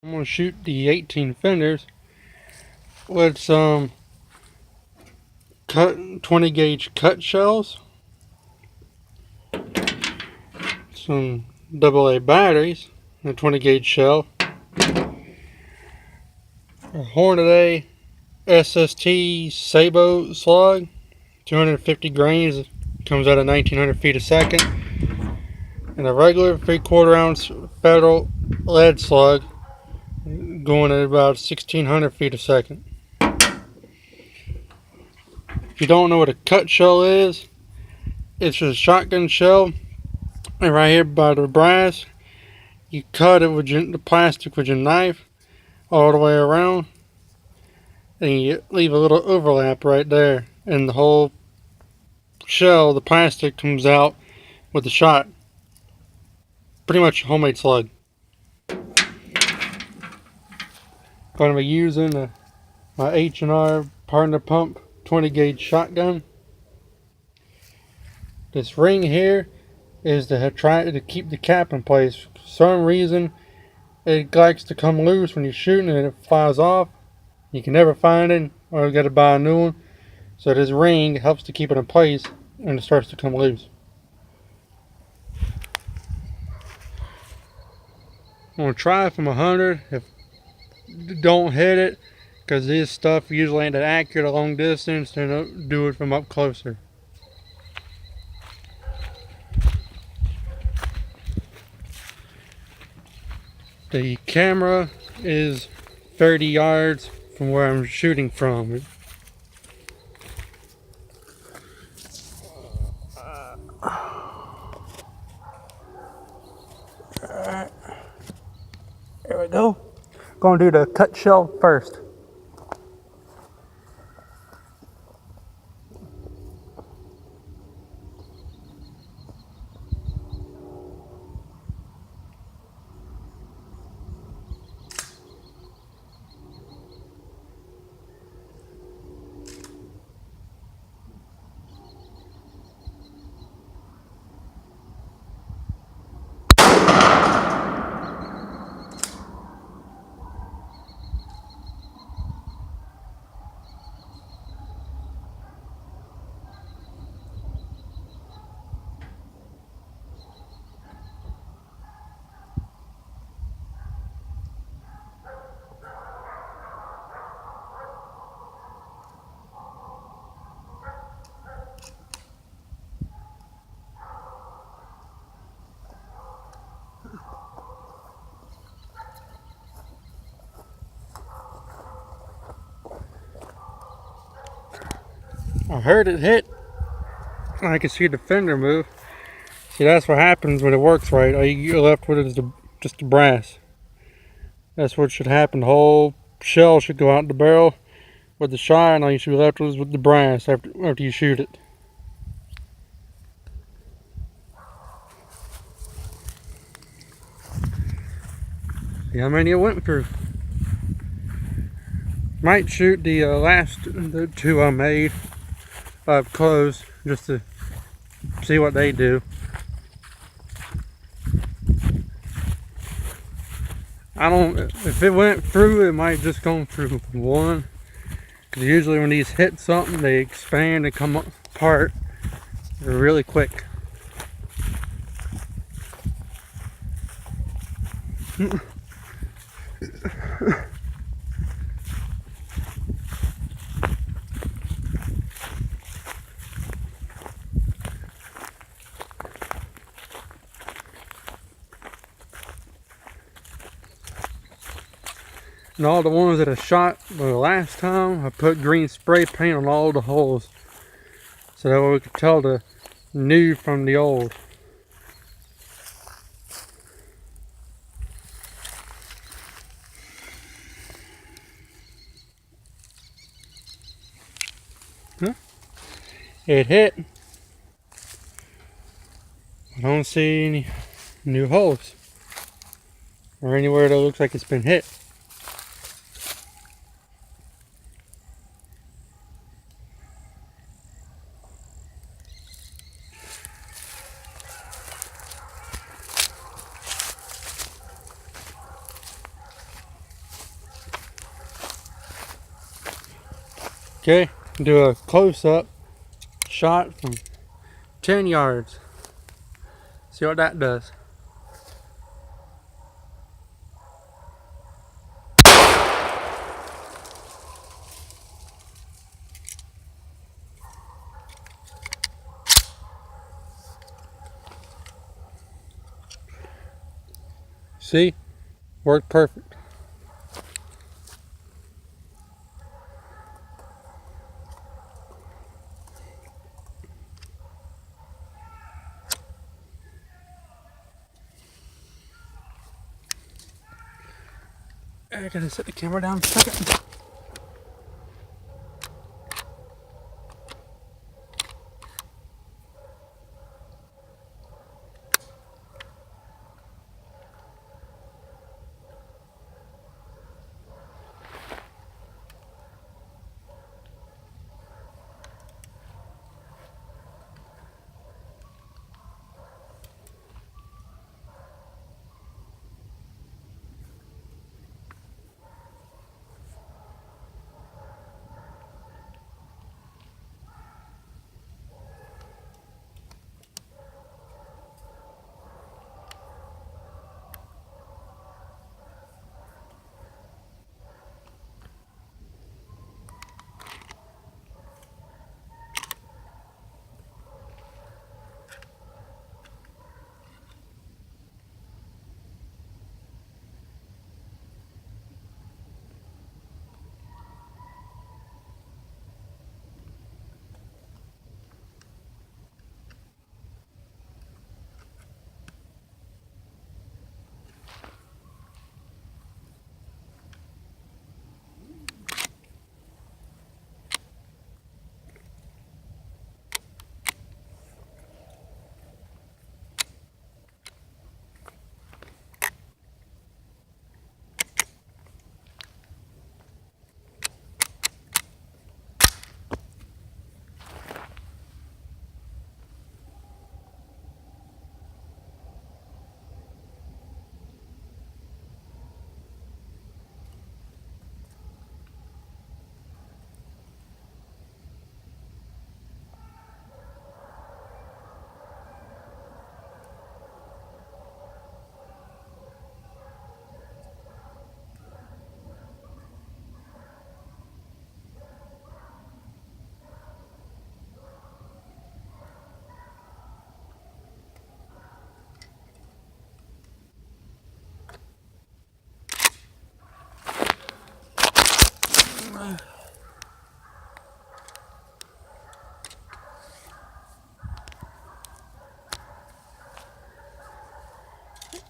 I'm going to shoot the 18 fenders with some cut 20 gauge cut shells, some AA batteries, a 20 gauge shell, a Hornady SST Sabo slug, 250 grains, comes out at 1900 feet a second, and a regular 3/4 ounce federal lead slug going at about 1600 feet a second. If you don't know what a cut shell is, it's a shotgun shell, and right here by the brass, you cut it with the plastic with your knife all the way around, and you leave a little overlap right there, and the whole shell, the plastic, comes out with the shot. Pretty much a homemade slug. Going to be using my H&R partner pump 20 gauge shotgun. This ring here is to try to keep the cap in place. For some reason, it likes to come loose when you're shooting and it flies off. You can never find it, or you got to buy a new one. So this ring helps to keep it in place when it starts to come loose. I'm going to try from 100. If don't hit it, because this stuff usually ain't that accurate a long distance, then do it from up closer. The camera is 30 yards from where I'm shooting from. Alright, there we go. Gonna do the cut shell first. I heard it hit. I can see the fender move. See, that's what happens when it works right. All you're left with is just the brass. That's what should happen. The whole shell should go out the barrel with the shot, and all you should be left with the brass after you shoot it. See how many it went through. Might shoot the two I made up close just to see what they do. If it went through, it might just go through one. Because usually when these hit something, they expand and come apart really quick. And all the ones that I shot the last time, I put green spray paint on all the holes, so that way we could tell the new from the old. Huh? It hit. I don't see any new holes or anywhere that looks like it's been hit. Okay, do a close-up shot from 10 yards. See what that does. See? Worked perfect. I gotta set the camera down for a second.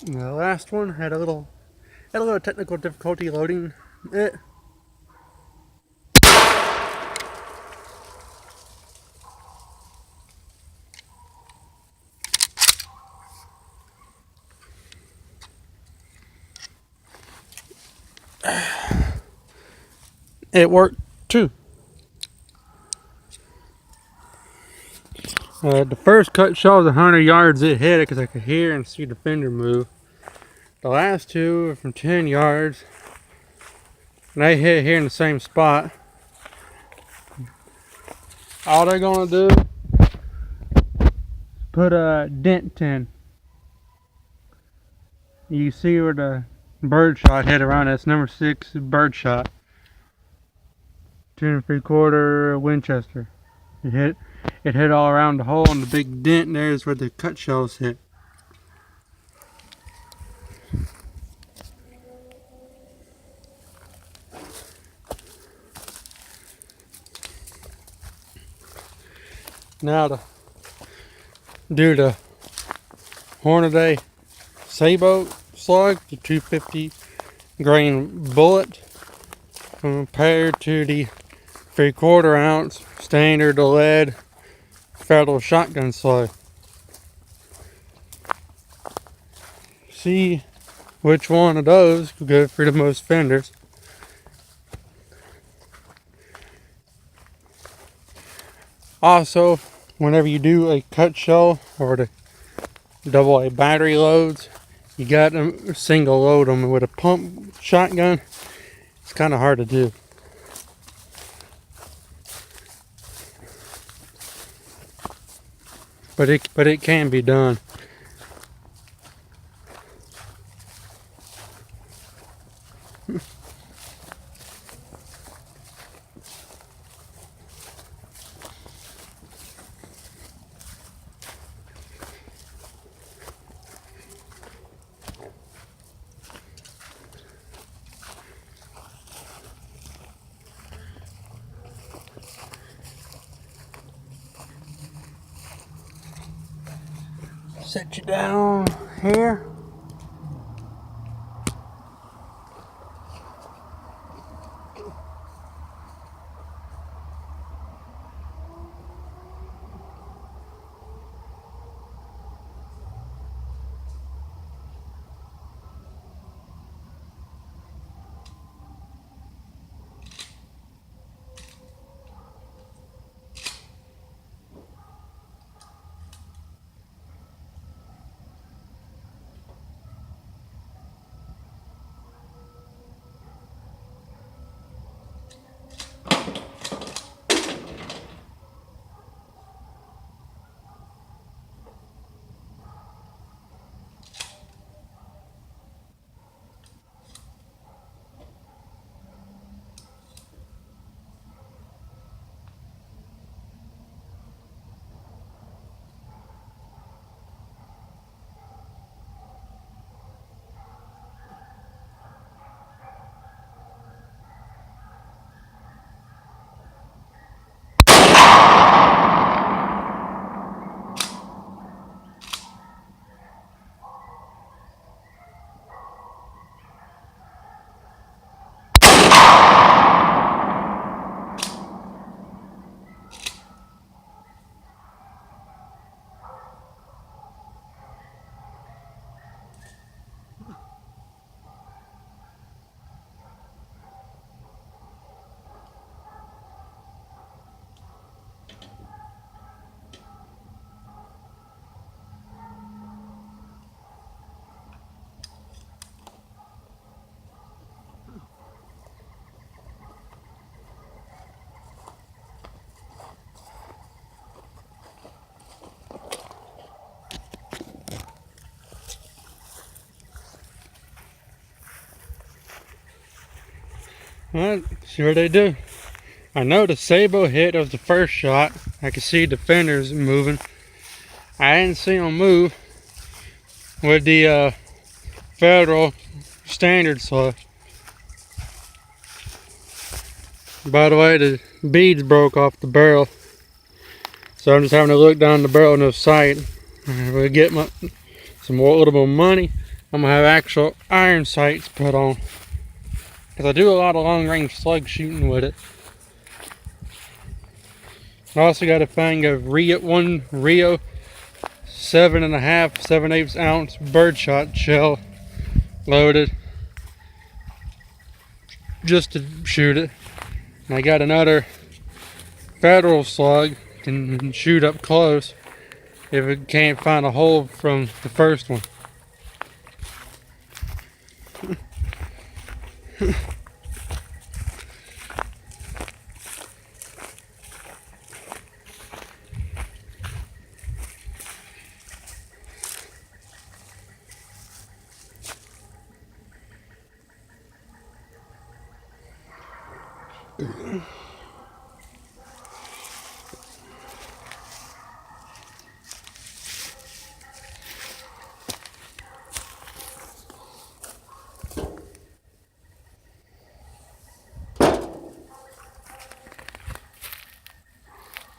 The last one had a little technical difficulty loading it. It worked too. The first cut shot was 100 yards. It hit it because I could hear and see the fender move. The last two were from 10 yards. And they hit here in the same spot. All they're gonna do is put a dent in. You see where the bird shot hit around. That's number 6 bird shot. 2 3/4 Winchester. It hit all around the hole, and the big dent there is where the cut shells hit. Now to do the Hornady Sabo slug, the 250 grain bullet, compared to the 3/4 ounce standard lead Federal shotgun slug. See which one of those will go for the most fenders. Also, whenever you do a cut shell or the double A battery loads, you got to single load them. With a pump shotgun, it's kind of hard to do. but it can be done. Set you down here. Well, see what they do. I know the Sabo hit of the first shot. I could see the fenders moving. I didn't see them move with the Federal standard slug. By the way, the beads broke off the barrel, so I'm just having to look down the barrel, no sight. If we get some more little more money, I'm gonna have actual iron sights put on, because I do a lot of long range slug shooting with it. I also got a thing of one Rio 7.5, 7/8 ounce birdshot shell loaded just to shoot it. And I got another Federal slug, can shoot up close if it can't find a hole from the first one.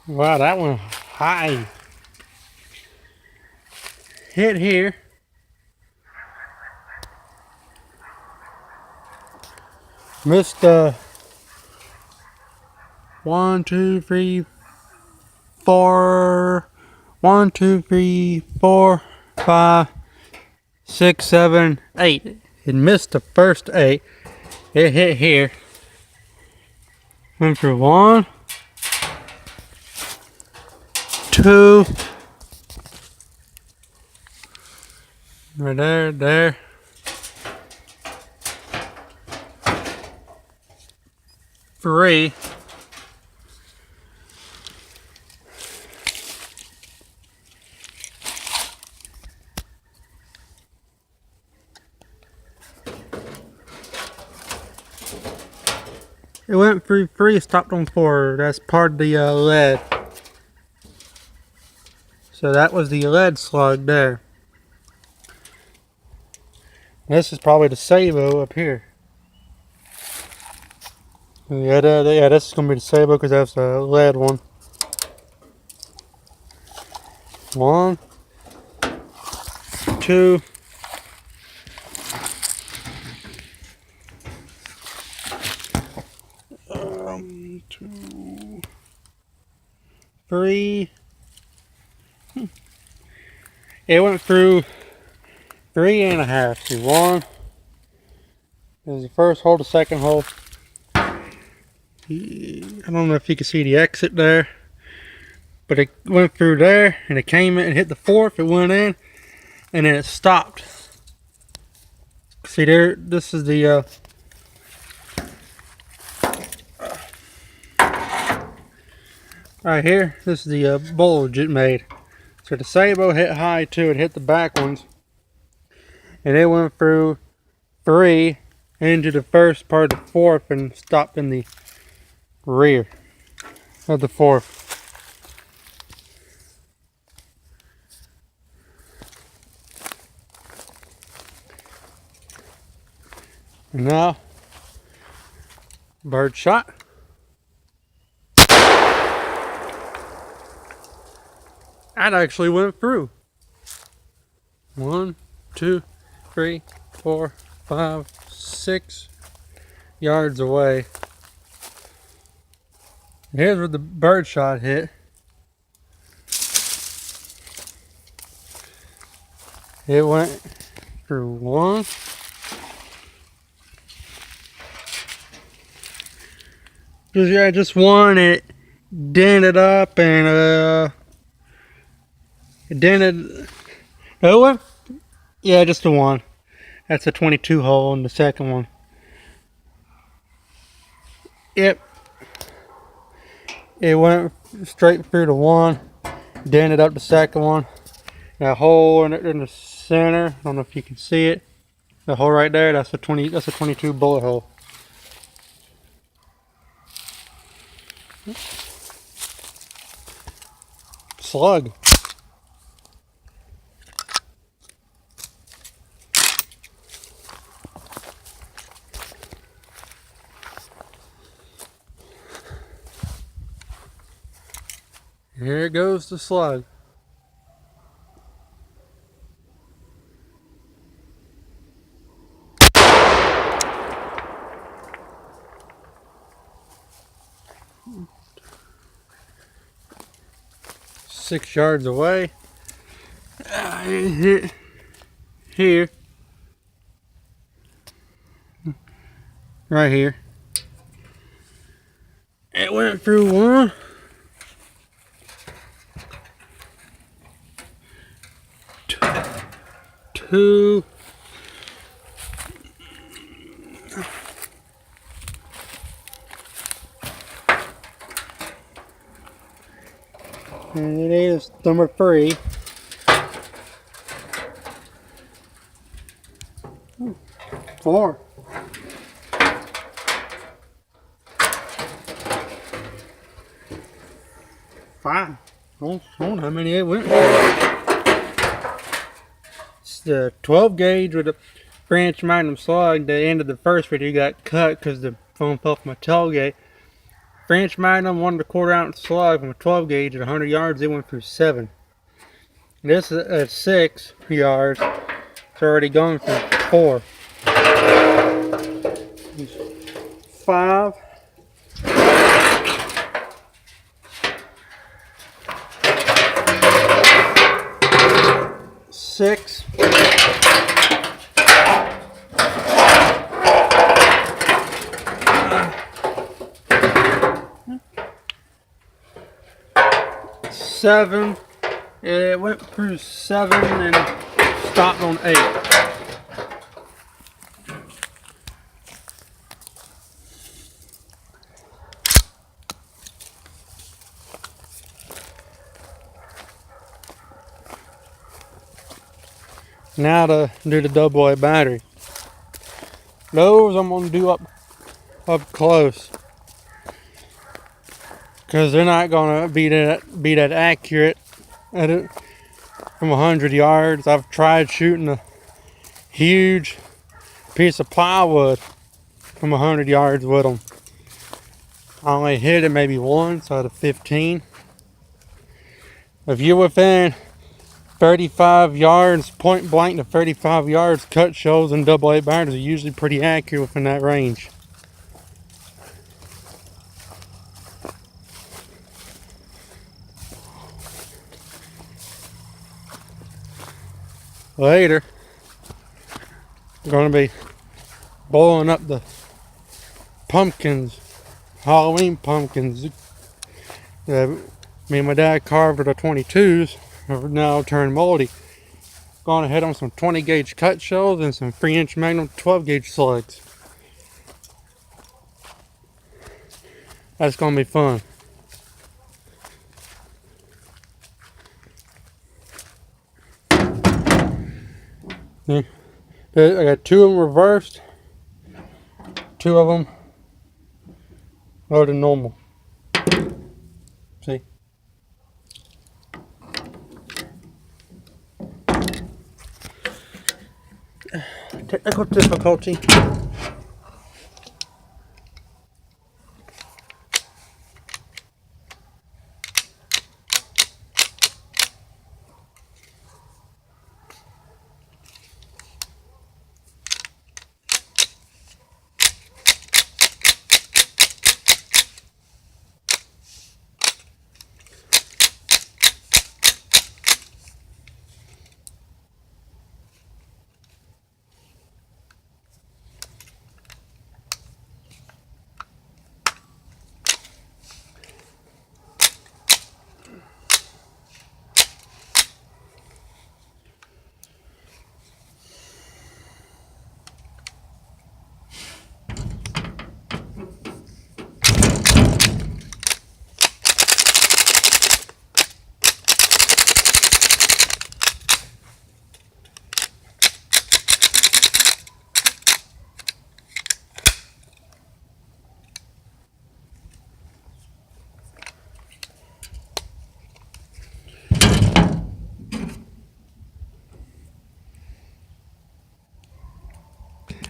Wow, that one high. Hit here. Missed 1, 2, 3, 4. 1, 2, 3, 4, 5, 6, 7, 8. It missed the first 8. It hit here. Went for 1, 2. Right there. 3. It went through 3, stopped on 4. That's part of the lead. So that was the lead slug there. This is probably the Sabo up here. Yeah, this is going to be the Sabo because that's the lead one. 1, 2, 2, 3. It went through 3.5. See, 1 is the first hole, the second hole. I don't know if you can see the exit there, but it went through there and it came in and hit the 4th. It went in and then it stopped. See there, this is the right here, this is the bulge it made. So the Sabo hit high too, it hit the back ones. And it went through 3 into the first part of the 4th and stopped in the rear of the 4th. And now, bird shot. That actually went through. 1, 2, 3, 4, 5, 6 yards away. Here's where the bird shot hit. It went through 1. Just 1. It dented up and it dented. No one? Yeah, just the 1. That's a 22 hole in the second one. Yep. It went straight through the 1, dented up the second one. That hole in the center, I don't know if you can see it. The hole right there, that's a 22 bullet hole. Slug. Here goes the slug. Six yards away. It hit here. Right here. It went through 1. 2. And it is number 3. 4. 5. I don't know how many it went. It's the 12 gauge with a French Magnum slug. The end of the first video got cut because the foam fell from my tailgate. French Magnum 1 1/4 ounce slug from a 12 gauge at 100 yards. It went through 7. This is at 6 yards. It's already gone through 4. 5. 6. 7. It went through 7 and stopped on 8. Now to do the double A battery. Those I'm going to do up close. because they're not gonna be that accurate at it from 100 yards. I've tried shooting a huge piece of plywood from 100 yards with them. I only hit it maybe once out of 15. If you're within 35 yards, point blank to 35 yards, cut shells and AA barrels are usually pretty accurate within that range. Later, I'm going to be boiling up the pumpkins, Halloween pumpkins that me and my dad carved with the 22s are now turned moldy. Going to hit on some 20 gauge cut shells and some 3-inch Magnum 12 gauge slugs. That's going to be fun. Yeah. I got 2 of them reversed, 2 of them loaded normal. See? Technical difficulty.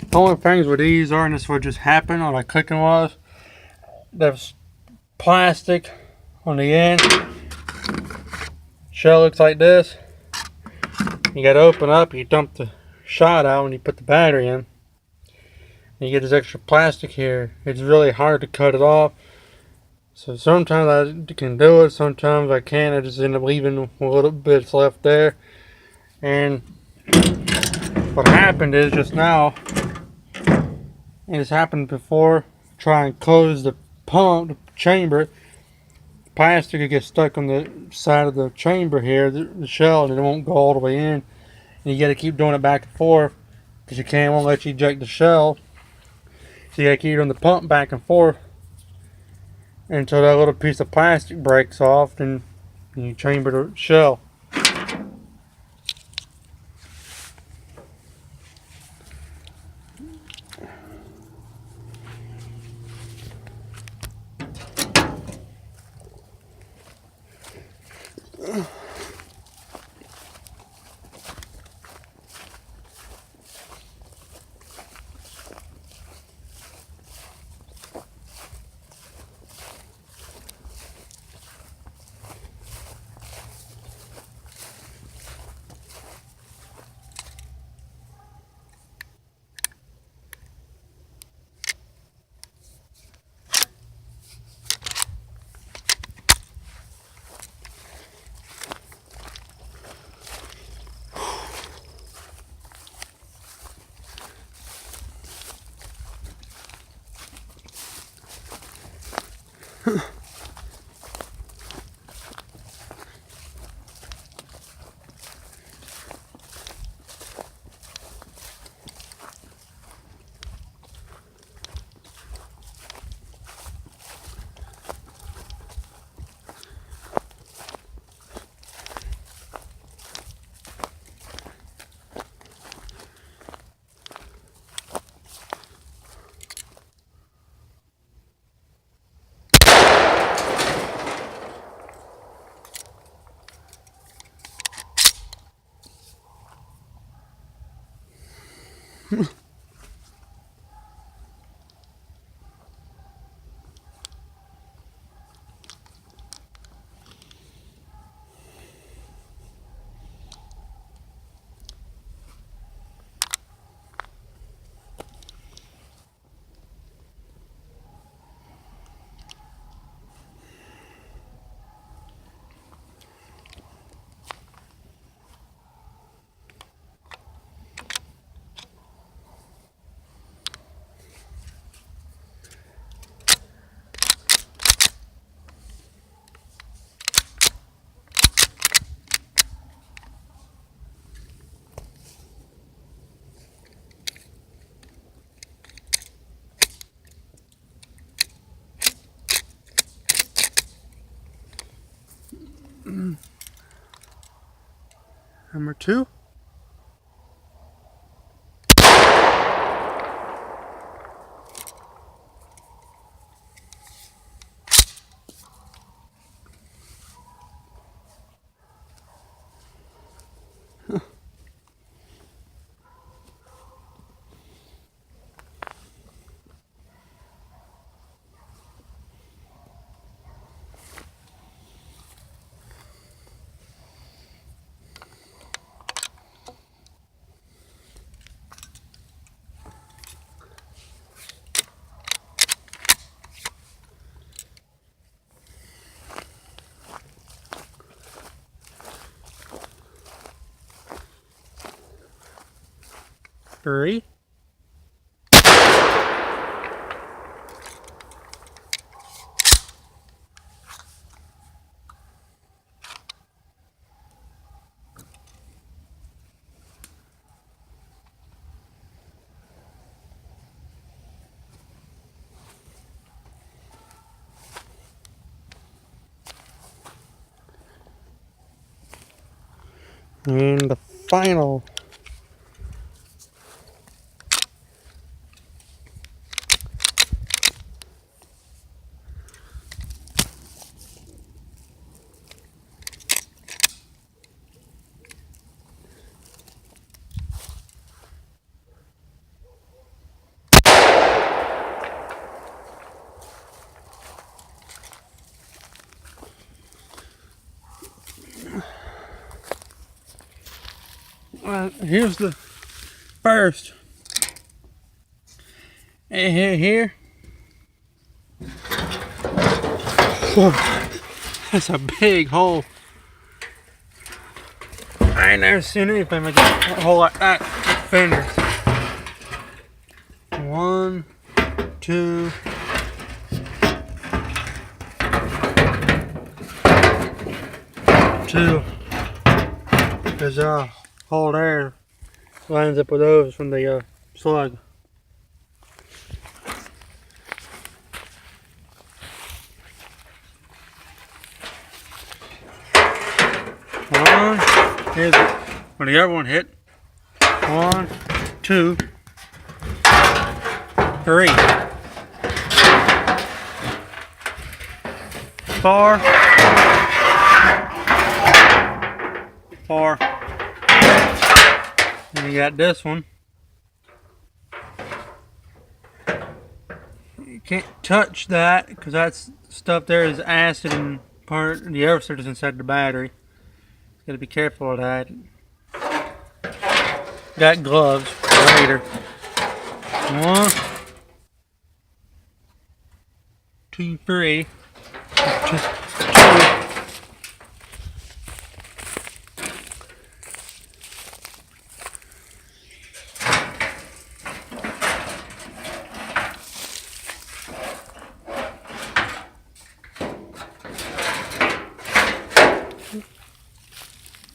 The only things with these are, and this would just happen on like cooking was, there's plastic on the end. Shell looks like this. You got to open up, you dump the shot out when you put the battery in. And you get this extra plastic here. It's really hard to cut it off. So sometimes I can do it, sometimes I can't. I just end up leaving a little bits left there. And what happened is just now, and it's happened before, try and close the pump, the chamber, plastic will get stuck on the side of the chamber here, the shell, and it won't go all the way in. And you got to keep doing it back and forth because won't let you eject the shell. So you got to keep doing the pump back and forth until that little piece of plastic breaks off, and you chamber the shell. Number 2. Three. And the final. Here's the first. And here. Whoa, that's a big hole. I ain't never seen anything like a hole like that. Fenders. 1, 2. 2. There's a hole there. Lines up with those from the slug. One. Here's where the other one hit. 1, 2, 3. 4. 4. And you got this one. You can't touch that because that stuff there is acid and part of the other stuff is inside the battery. You gotta be careful of that. Got gloves for later. 1, 2, 3. 2.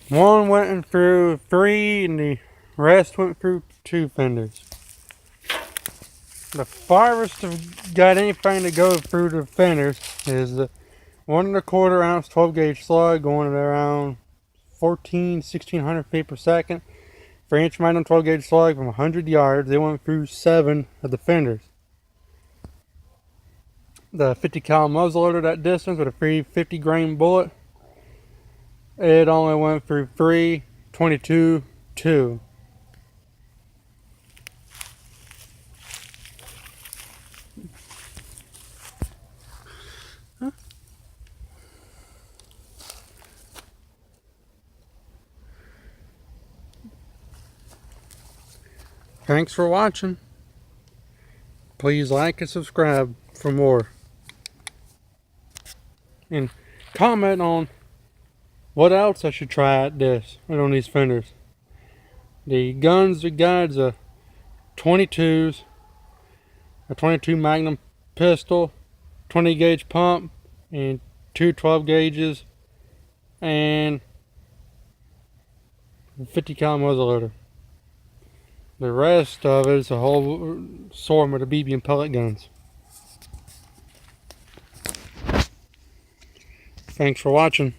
One went through 3 and the rest went through 2 fenders. The farthest have got anything to go through the fenders is the 1¼ ounce 12-gauge slug going at around 1600 feet per second. 3-inch magnum 12-gauge slug from 100 yards. They went through 7 of the fenders. The 50 cal muzzleloader that distance with a free 50 grain bullet, it only went through 3, 22, 2. Thanks for watching. Please like and subscribe for more. And comment on what else I should try at this and on these fenders. The guns, the guides, 22s, a 22 Magnum pistol, 20 gauge pump, and two 12 gauges, and 50 cal muzzleloader. The rest of it is a whole assortment of BB and pellet guns. Thanks for watching.